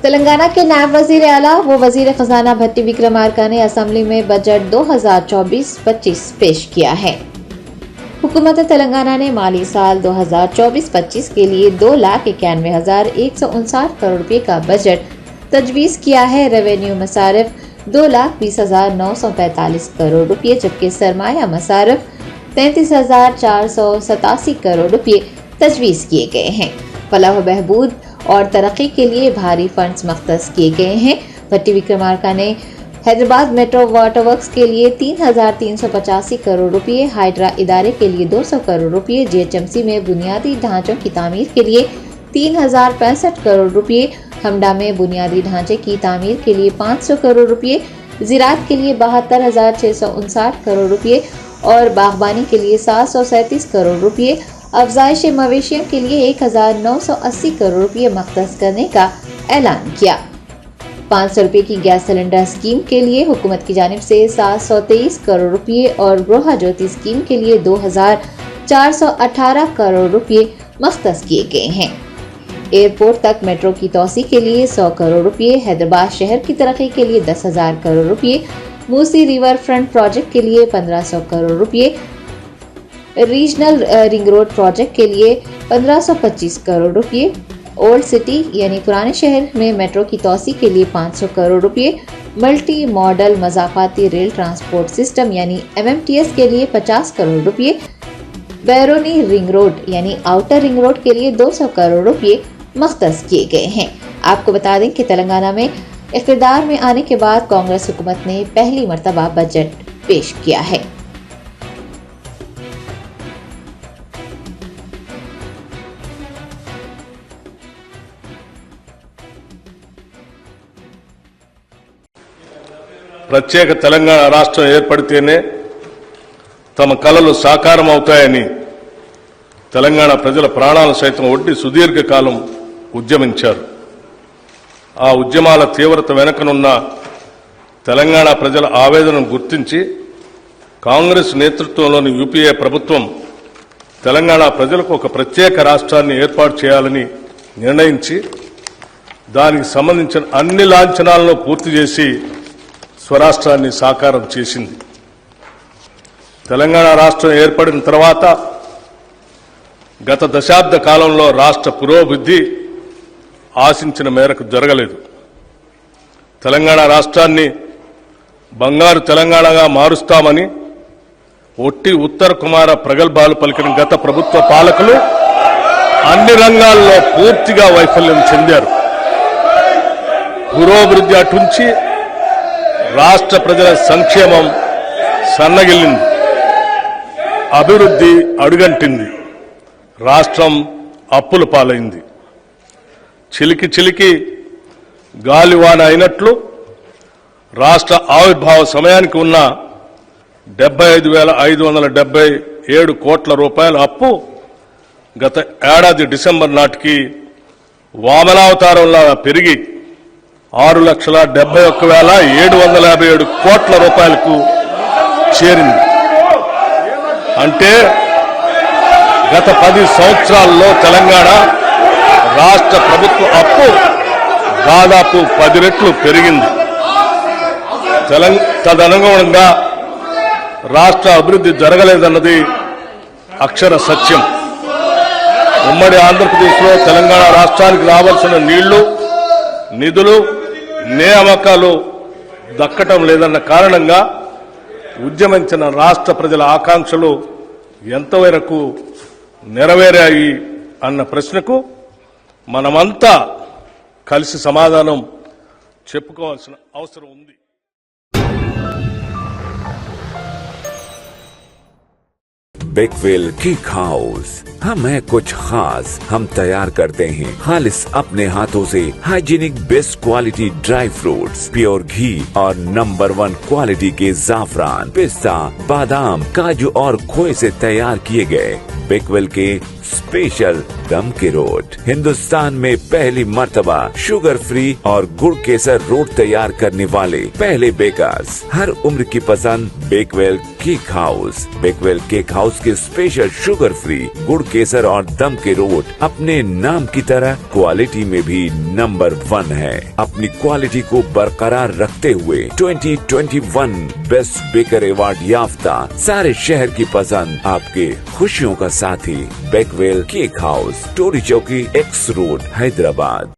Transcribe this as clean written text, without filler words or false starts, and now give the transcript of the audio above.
तेलंगाना के नायब वजीर आला व वजीर खजाना भट्टी विक्रमार्का ने असेंबली में बजट 2024-25 पेश किया है। हुकूमत तेलंगाना ने माली साल 2024-25 के लिए 2,91,159 करोड़ रुपए का बजट तजवीज़ किया है। रेवेन्यू मसारिफ 2,20,945 करोड़ रुपए जबकि सरमाया मसारिफ 33,487 करोड़ रुपए तजवीज़ किए गए हैं। फलाह बहबूद और तरक्की के लिए भारी फंड्स मख्तस किए गए हैं। भट्टी विक्रमार्का ने हैदराबाद मेट्रो वाटर वर्क्स के लिए 3,385 करोड़ रुपए, हाइड्रा इदारे के लिए 200 करोड़ रुपए, जीएचएमसी में बुनियादी ढांचों की तामीर के लिए 3,065 करोड़ रुपए, हमडा में बुनियादी ढांचे की तामीर के लिए 500 करोड़ रुपए, ज़राअत के लिए 72,659 करोड़ रुपए और बागबानी के लिए 737 करोड़ रुपए, अफजाइश मवेशियों के लिए 1,980 करोड़ रुपए मख्तस करने का ऐलान किया। 500 रुपए की गैस सिलेंडर स्कीम के लिए हुकूमत की जानिब से 723 करोड़ रुपए और गृह ज्योति स्कीम के लिए 2,418 करोड़ रुपए मख्तस किए गए हैं। एयरपोर्ट तक मेट्रो की तोसी के लिए 100 करोड़ रुपए, हैदराबाद शहर की तरक्की के लिए 10,000 करोड़ रुपए, मूसी रिवर फ्रंट प्रोजेक्ट के लिए 1,500 करोड़ रुपए, रीजनल रिंग रोड प्रोजेक्ट के लिए 1,525 करोड़ रुपए, ओल्ड सिटी यानी पुराने शहर में मेट्रो की तोसी के लिए 500 करोड़ रुपए, मल्टी मॉडल मज़ाफ़ाती रेल ट्रांसपोर्ट सिस्टम यानी MMTS के लिए 50 करोड़ रुपए, बैरूनी रिंग रोड यानी आउटर रिंग रोड के लिए 200 करोड़ रुपए मख्तस किए गए हैं। आपको बता दें कि तेलंगाना में इक़्तिदार में आने के बाद कांग्रेस हुकूमत ने पहली मरतबा बजट पेश किया है। ప్రత్యేక తెలంగాణ రాష్ట్రం ఏర్పడితేనే తమ కలలు సాకారం అవుతాయని తెలంగాణ ప్రజల ప్రాణాలు సైతం ఒడ్డి సుదీర్ఘకాలం ఉద్యమించారు. ఆ ఉద్యమాల తీవ్రత వెనుకనున్న తెలంగాణ ప్రజల ఆవేదనను గుర్తించి కాంగ్రెస్ నేతృత్వంలోని యూపీఏ ప్రభుత్వం తెలంగాణ ప్రజలకు ఒక ప్రత్యేక రాష్ట్రాన్ని ఏర్పాటు చేయాలని నిర్ణయించి దానికి సంబంధించిన అన్ని లాంఛనాలను పూర్తి చేసి స్వరాష్ట్రాన్ని సాకారం చేసింది. తెలంగాణ రాష్ట్రం ఏర్పడిన తర్వాత గత దశాబ్ద కాలంలో రాష్ట్ర పురోభివృద్ధి ఆశించిన మేరకు జరగలేదు. తెలంగాణ రాష్ట్రాన్ని బంగారు తెలంగాణగా మారుస్తామని ఒట్టి ఉత్తర కుమార ప్రగల్భాలు పలికిన గత ప్రభుత్వ పాలకులు అన్ని రంగాల్లో పూర్తిగా వైఫల్యం చెందారు. పురోభివృద్ధి అటుంచి రాష్ట్ర ప్రజల సంక్షేమం సన్నగిల్లింది, అభివృద్ధి అడుగంటింది, రాష్ట్రం అప్పుల పాలైంది. చిలికి చిలికి గాలివాన అయినట్లు రాష్ట్ర ఆవిర్భావ సమయానికి ఉన్న 75,577 కోట్ల రూపాయల అప్పు గత ఏడాది డిసెంబర్ నాటికి వామనావతారంలా పెరిగి 6,71,757 కోట్ల రూపాయలకు చేరింది. అంటే గత 10 సంవత్సరాల్లో తెలంగాణ రాష్ట్ర ప్రభుత్వ అప్పు దాదాపు 10 రెట్లు పెరిగింది. తదనుగుణంగా రాష్ట్ర అభివృద్ధి జరగలేదన్నది అక్షర సత్యం. ఉమ్మడి ఆంధ్రప్రదేశ్లో తెలంగాణ రాష్ట్రానికి రావాల్సిన నీళ్లు, నిధులు, నియామకాలు దక్కటం లేదన్న కారణంగా ఉద్యమించిన రాష్ట్ర ప్రజల ఆకాంక్షలు ఎంతవరకు నెరవేరాయి అన్న ప్రశ్నకు మనమంతా కలిసి సమాధానం చెప్పుకోవాల్సిన అవసరం ఉంది. बेकवेल केक हाउस हम है कुछ खास हम तैयार करते हैं खालिस अपने हाथों से hygienic best quality dry fruits, pure घी और नंबर 1 क्वालिटी के जाफरान, पिस्ता, बादाम, काजू और खोए से तैयार किए गए बेकवेल के स्पेशल दम के रोड। हिंदुस्तान में पहली मर्तबा शुगर फ्री और गुड़ केसर रोड तैयार करने वाले पहले बेकर्स। हर उम्र की पसंद Bakewell cake house. Bakewell cake house के स्पेशल शुगर फ्री गुड़ केसर और दम के रोड अपने नाम की तरह क्वालिटी में भी नंबर 1 है। अपनी क्वालिटी को बरकरार रखते हुए 2021 बेस्ट बेकर अवार्ड याफ्ता सारे शहर की पसंद, आपके खुशियों का साथी बेकवेल केक हाउस, टोरी चौकी, एक्स रोड, हैदराबाद।